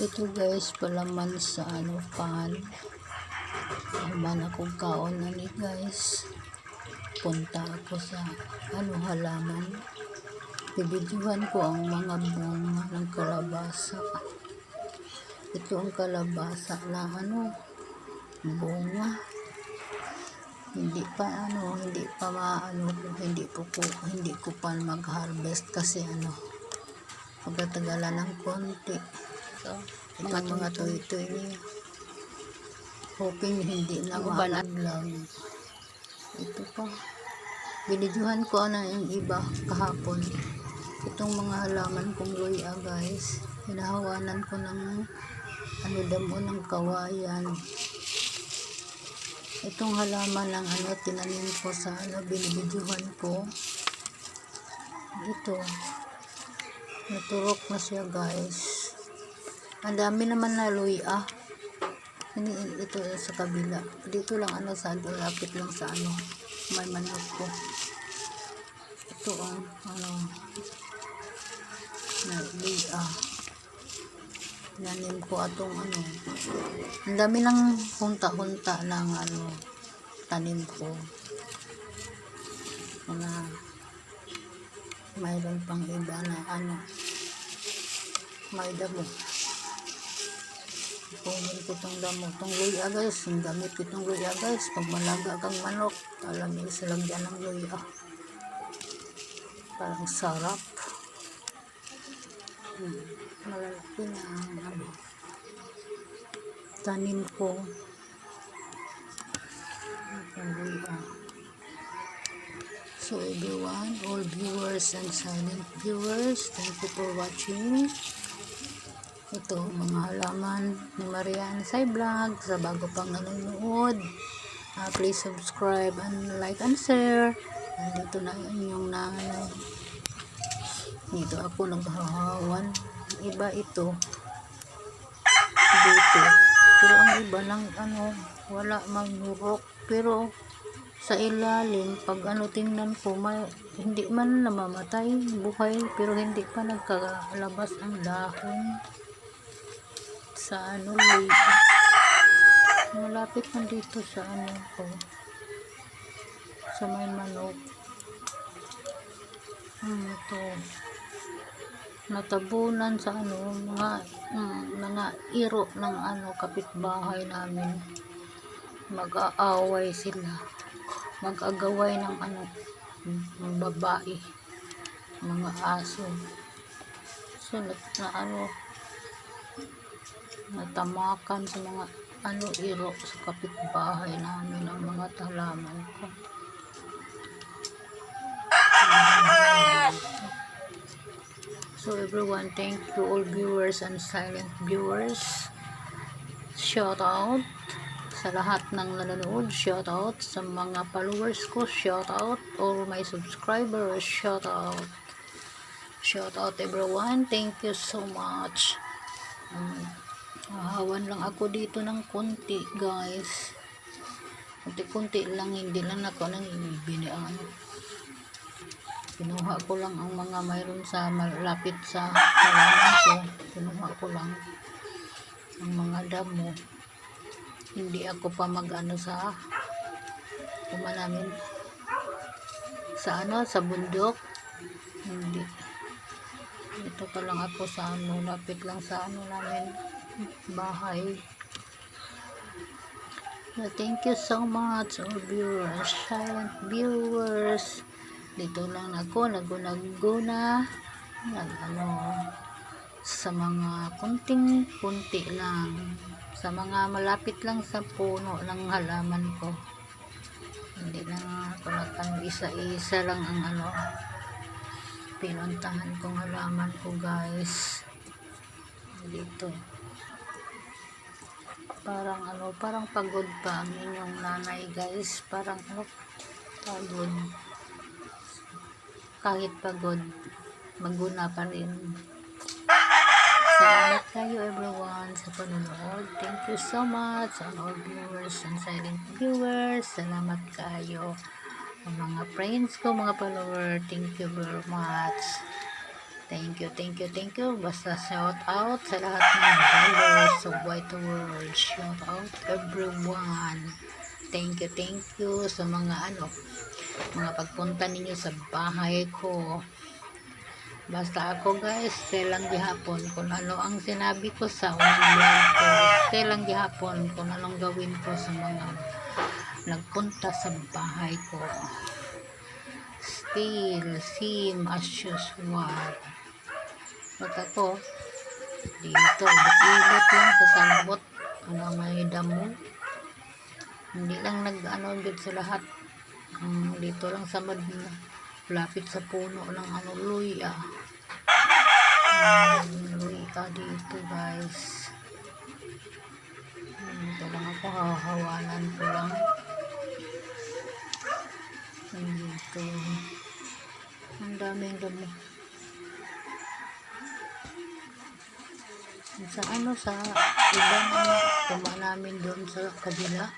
Ito guys, palaman sa pan. Human akong kaon na ni guys. Punta ako sa halaman. Bibidyohan ko ang mga bunga ng kalabasa. Ito ang kalabasa na bunga. Hindi ko pa mag-harvest kasi pagkatagalan ng konti. So, itong mga toy-toy niya. Hoping hindi na malaglag. Ito pa. Binidyohan ko na yung iba kahapon. Itong mga halaman kong luya guys. Hinahawanan ko ng damo ng kawayan. Itong halaman ng tinanim ko sa binibidyohan ko. Ito. Naturok na siya guys. Ang dami naman na luya. Ito sa kabila. Dito lang sa lapit lang sa may manok ko. Ito na luya. Nanim ko atong ang dami ng hunta-hunta ng tanim ko. Mayroon pang iba na may damo. Kunin ko itong damo. Itong luya guys. Ang gamit ko itong luya guys. Pag malaga kang manok, alam mo isalagyan ng luya. Parang sarap. Malalaki na ang tanim ko. Ang luya. So everyone, all viewers and silent viewers, thank you for watching. Ito, mga halaman ni Marian Sai Vlog. Sa bago pang nanonood, please subscribe and like and share. Nandito na inyong nanay. Dito ako naghahawan. Iba ito. Dito. Pero ang iba lang wala manurok. Pero sa ilalim, pag tingnan ko, hindi man namamatay, buhay, pero hindi pa nagkalabas ang dahon sa luya. Malapit man dito sa sa may manok. Ito. Natabunan sa mga iro ng kapitbahay namin. Mag-aaway sila. Mag-agaway ng babae, mga aso. So natamakan sa mga iro sa kapitbahay namin ang mga halaman ko. So everyone, thank you all viewers and silent viewers. Shout out sa lahat ng nanonood, shout out sa mga followers ko, shout out all my subscribers, shout out everyone, thank you so much. Hawan lang ako dito ng konti guys, konti lang, hindi lang ako nang binian. Kinuha ko lang ang mga mayroon sa malapit sa halaman ko. Kinuha ko lang ang mga damo. Hindi ako pa sa namin sa bundok. Hindi. Ito pa lang ako sa lapit lang sa namin bahay. So, thank you so much all viewers, silent viewers. Dito lang ako naguna sa mga kunti lang, sa mga malapit lang sa puno ng halaman ko. Hindi lang ako isa-isa lang ang pinuntahan kong halaman ko guys. Dito parang pagod pa ang inyong nanay guys. Parang pagod. Kahit pagod, maguna pa rin. Salamat kayo everyone sa panonood. Thank you so much on all viewers and silent viewers. Salamat kayo. Ang mga friends ko, mga follower, thank you very much. Thank you, thank you, thank you. Basta shout out sa lahat ng followers sa White World. Shout out everyone. Thank you sa mga mga pagpunta ninyo sa bahay ko. Basta ako guys, stay lang gihapon kung ano ang sinabi ko sa unang vlog ko. Stay lang gihapon kung anong gawin ko sa mga nagpunta sa bahay ko. Still, same as usual. Pag ako, dito, ibot lang sa salbot. May damo. Hindi lang dito sa lahat. Dito lang sa lapit sa puno ng luya. Luya dito guys. Dito lang ako, hahawalan ko lang. Dito. Ang daming damo. Sa sa ibang tuma namin doon sa kabila.